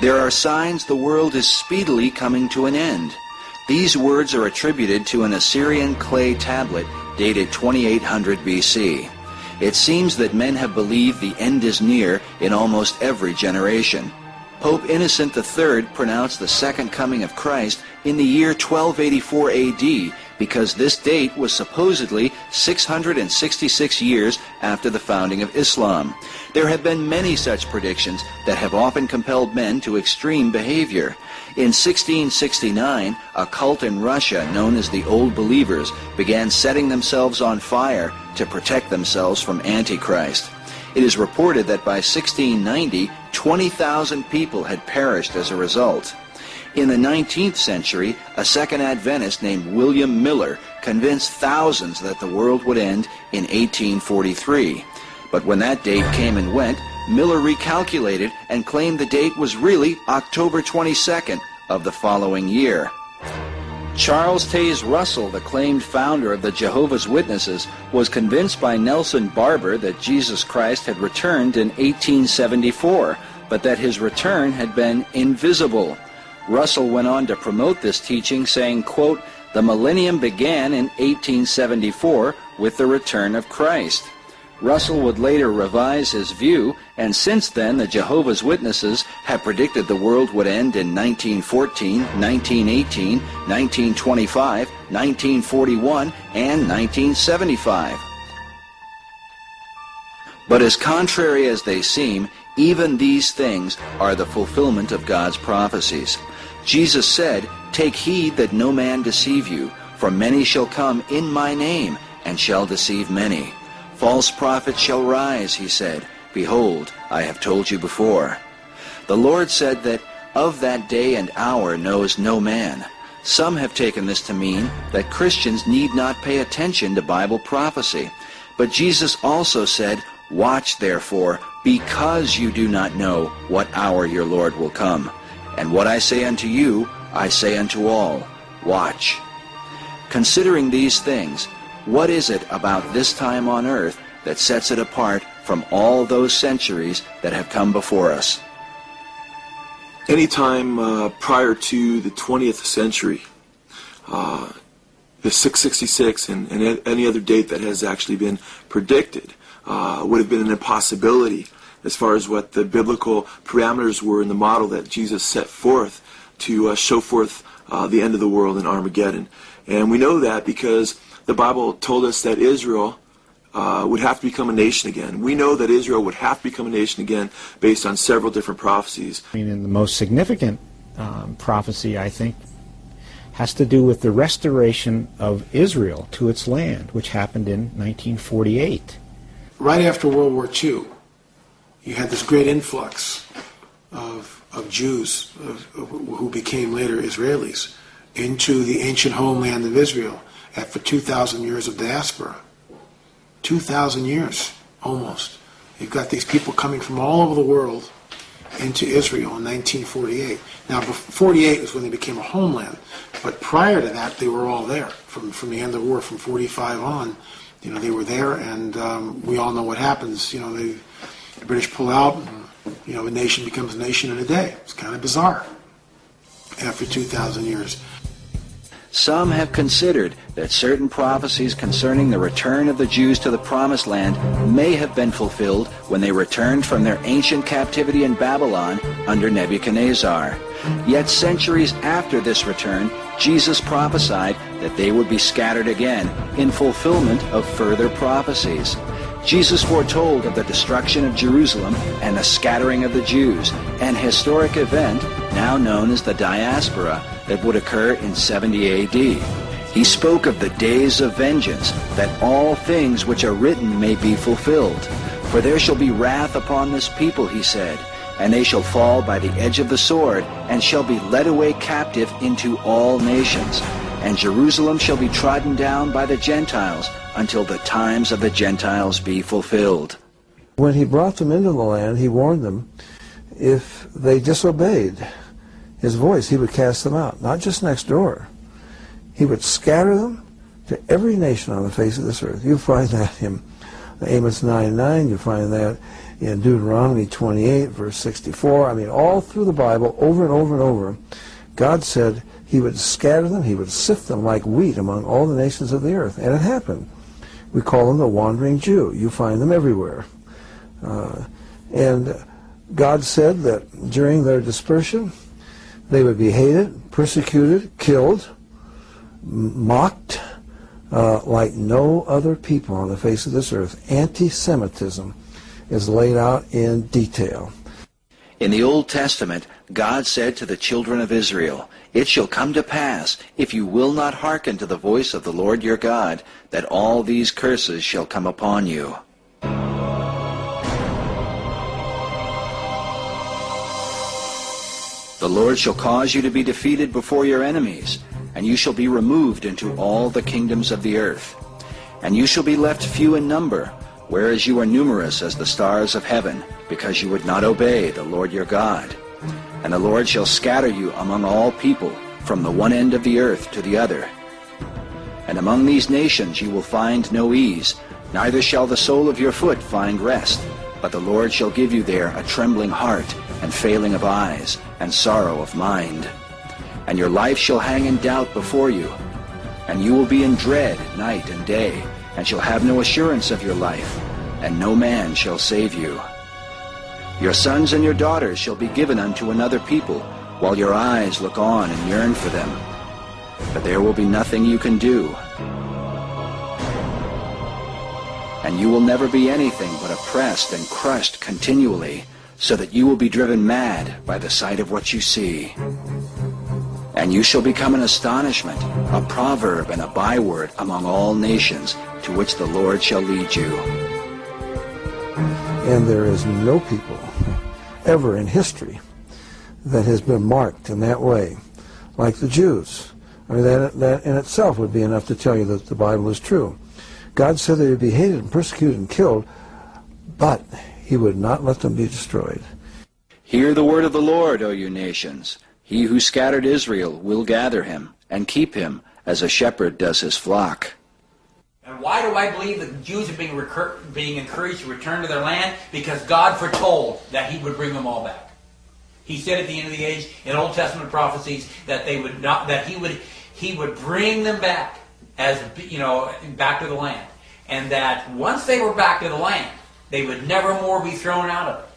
There are signs the world is speedily coming to an end. These words are attributed to an Assyrian clay tablet dated 2800 BC. It seems that men have believed the end is near in almost every generation. Pope Innocent III pronounced the second coming of Christ in the year 1284 AD because this date was supposedly 666 years after the founding of Islam. There have been many such predictions that have often compelled men to extreme behavior. In 1669, a cult in Russia known as the Old Believers began setting themselves on fire to protect themselves from Antichrist. It is reported that by 1690, 20,000 people had perished as a result. In the 19th century, a second Adventist named William Miller convinced thousands that the world would end in 1843. But when that date came and went, Miller recalculated and claimed the date was really October 22nd of the following year. Charles Taze Russell, the claimed founder of the Jehovah's Witnesses, was convinced by Nelson Barber that Jesus Christ had returned in 1874, but that his return had been invisible. Russell went on to promote this teaching, saying, quote, "The millennium began in 1874 with the return of Christ." Russell would later revise his view, and since then the Jehovah's Witnesses have predicted the world would end in 1914, 1918, 1925, 1941, and 1975. But as contrary as they seem, even these things are the fulfillment of God's prophecies. Jesus said, "Take heed that no man deceive you, for many shall come in my name, and shall deceive many. False prophets shall rise," he said. "Behold, I have told you before." The Lord said that of that day and hour knows no man. Some have taken this to mean that Christians need not pay attention to Bible prophecy. But Jesus also said, "Watch therefore, because you do not know what hour your Lord will come. And what I say unto you, I say unto all, watch." Considering these things, what is it about this time on earth that sets it apart from all those centuries that have come before us? Any time prior to the 20th century, the 666 and any other date that has actually been predicted would have been an impossibility as far as what the biblical parameters were in the model that Jesus set forth to show forth the end of the world in Armageddon. And we know that because the Bible told us that Israel would have to become a nation again. We know that Israel would have to become a nation again based on several different prophecies. I mean, and the most significant prophecy, I think, has to do with the restoration of Israel to its land, which happened in 1948. Right after World War II, you had this great influx of Jews who became later Israelis into the ancient homeland of Israel after 2,000 years of diaspora. 2,000 years, almost. You've got these people coming from all over the world into Israel in 1948. Now, 48 is when they became a homeland, but prior to that, they were all there. From the end of the war, from 45 on, they were there, and we all know what happens. The British pull out, and, a nation becomes a nation in a day. It's kind of bizarre after 2,000 years. Some have considered that certain prophecies concerning the return of the Jews to the Promised Land may have been fulfilled when they returned from their ancient captivity in Babylon under Nebuchadnezzar. Yet centuries after this return, Jesus prophesied that they would be scattered again in fulfillment of further prophecies. Jesus foretold of the destruction of Jerusalem and the scattering of the Jews, an historic event now known as the diaspora that would occur in 70 AD. He spoke of the days of vengeance, that all things which are written may be fulfilled. For there shall be wrath upon this people, he said, and they shall fall by the edge of the sword, and shall be led away captive into all nations. And Jerusalem shall be trodden down by the Gentiles, until the times of the Gentiles be fulfilled. When he brought them into the land, he warned them, if they disobeyed his voice, he would cast them out, not just next door. He would scatter them to every nation on the face of this earth. You find that in Amos 9:9, you find that in Deuteronomy 28, verse 64. I mean, all through the Bible, over and over and over, God said he would scatter them, he would sift them like wheat among all the nations of the earth. And it happened. We call them the wandering Jew. You find them everywhere. And God said that during their dispersion, they would be hated, persecuted, killed, mocked, like no other people on the face of this earth. Anti-Semitism is laid out in detail. In the Old Testament, God said to the children of Israel, "It shall come to pass, if you will not hearken to the voice of the Lord your God, that all these curses shall come upon you." The Lord shall cause you to be defeated before your enemies, and you shall be removed into all the kingdoms of the earth. And you shall be left few in number, whereas you are numerous as the stars of heaven, because you would not obey the Lord your God. And the Lord shall scatter you among all people, from the one end of the earth to the other. And among these nations you will find no ease, neither shall the sole of your foot find rest. But the Lord shall give you there a trembling heart, and failing of eyes, and sorrow of mind. And your life shall hang in doubt before you, and you will be in dread night and day, and shall have no assurance of your life, and no man shall save you. Your sons and your daughters shall be given unto another people, while your eyes look on and yearn for them. But there will be nothing you can do. And you will never be anything but oppressed and crushed continually, so that you will be driven mad by the sight of what you see. And you shall become an astonishment, a proverb and a byword among all nations, to which the Lord shall lead you. And there is no people ever in history that has been marked in that way, like the Jews. I mean, that in itself would be enough to tell you that the Bible is true. God said they would be hated and persecuted and killed, but he would not let them be destroyed. Hear the word of the Lord, O you nations. He who scattered Israel will gather him, and keep him, as a shepherd does his flock. And why do I believe that the Jews are being encouraged to return to their land? Because God foretold that he would bring them all back. He said at the end of the age, in Old Testament prophecies, that they would not, that he would bring them back, as back to the land, and that once they were back to the land, they would never more be thrown out of it.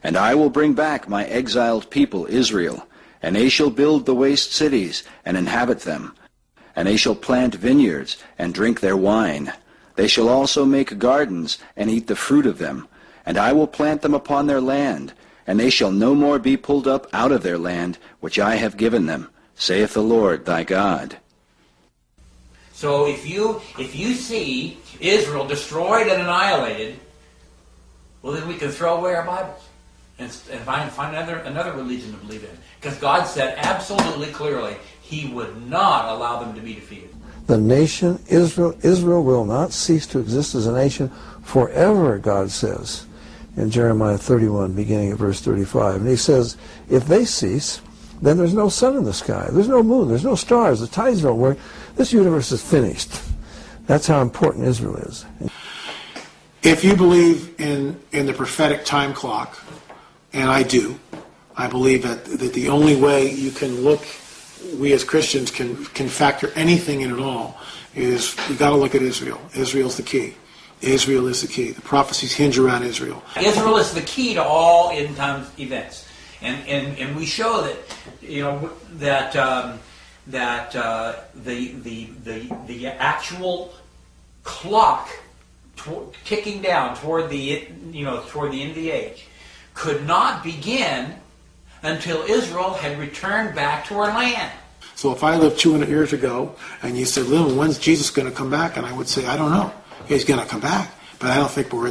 And I will bring back my exiled people Israel, and they shall build the waste cities and inhabit them. And they shall plant vineyards and drink their wine. They shall also make gardens and eat the fruit of them. And I will plant them upon their land, and they shall no more be pulled up out of their land, which I have given them, saith the Lord thy God. So if you see Israel destroyed and annihilated, well, then we can throw away our Bibles and find another religion to believe in. Because God said absolutely clearly he would not allow them to be defeated. The nation Israel will not cease to exist as a nation forever, God says in Jeremiah 31, beginning at verse 35. And he says, if they cease, then there's no sun in the sky. There's no moon. There's no stars. The tides don't work. This universe is finished. That's how important Israel is. If you believe in the prophetic time clock, and I do, I believe that the only way you can look, we as Christians can factor anything in at all, is you got to look at Israel. Israel's the key. Israel is the key. The prophecies hinge around Israel. Israel is the key to all end time events, and we show that the actual clock ticking down toward the end of the age could not begin until Israel had returned back to her land. So if I lived 200 years ago and you said, "Lynn, when's Jesus going to come back?" and I would say, "I don't know. He's going to come back, but I don't think we're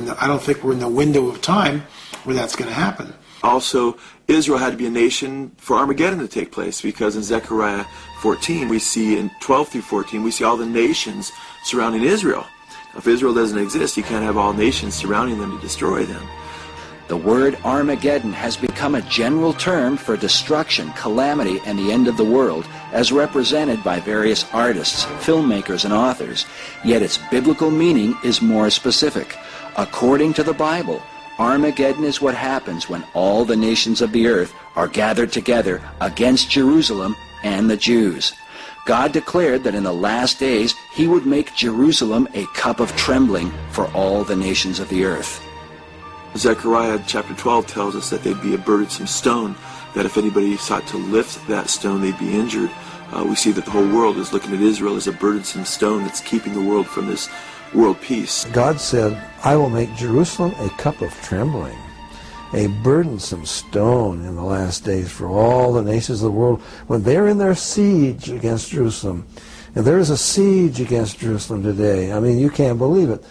in the window of time where that's going to happen." Also, Israel had to be a nation for Armageddon to take place, because in Zechariah 14, we see in 12 through 14, we see all the nations surrounding Israel. If Israel doesn't exist, you can't have all nations surrounding them to destroy them. The word Armageddon has become a general term for destruction, calamity, and the end of the world, as represented by various artists, filmmakers, and authors. Yet its biblical meaning is more specific. According to the Bible, Armageddon is what happens when all the nations of the earth are gathered together against Jerusalem and the Jews. God declared that in the last days he would make Jerusalem a cup of trembling for all the nations of the earth. Zechariah chapter 12 tells us that they'd be a burdensome stone, that if anybody sought to lift that stone, they'd be injured. We see that the whole world is looking at Israel as a burdensome stone that's keeping the world from this world peace. God said, I will make Jerusalem a cup of trembling, a burdensome stone in the last days for all the nations of the world when they're in their siege against Jerusalem. And there is a siege against Jerusalem today. I mean, you can't believe it.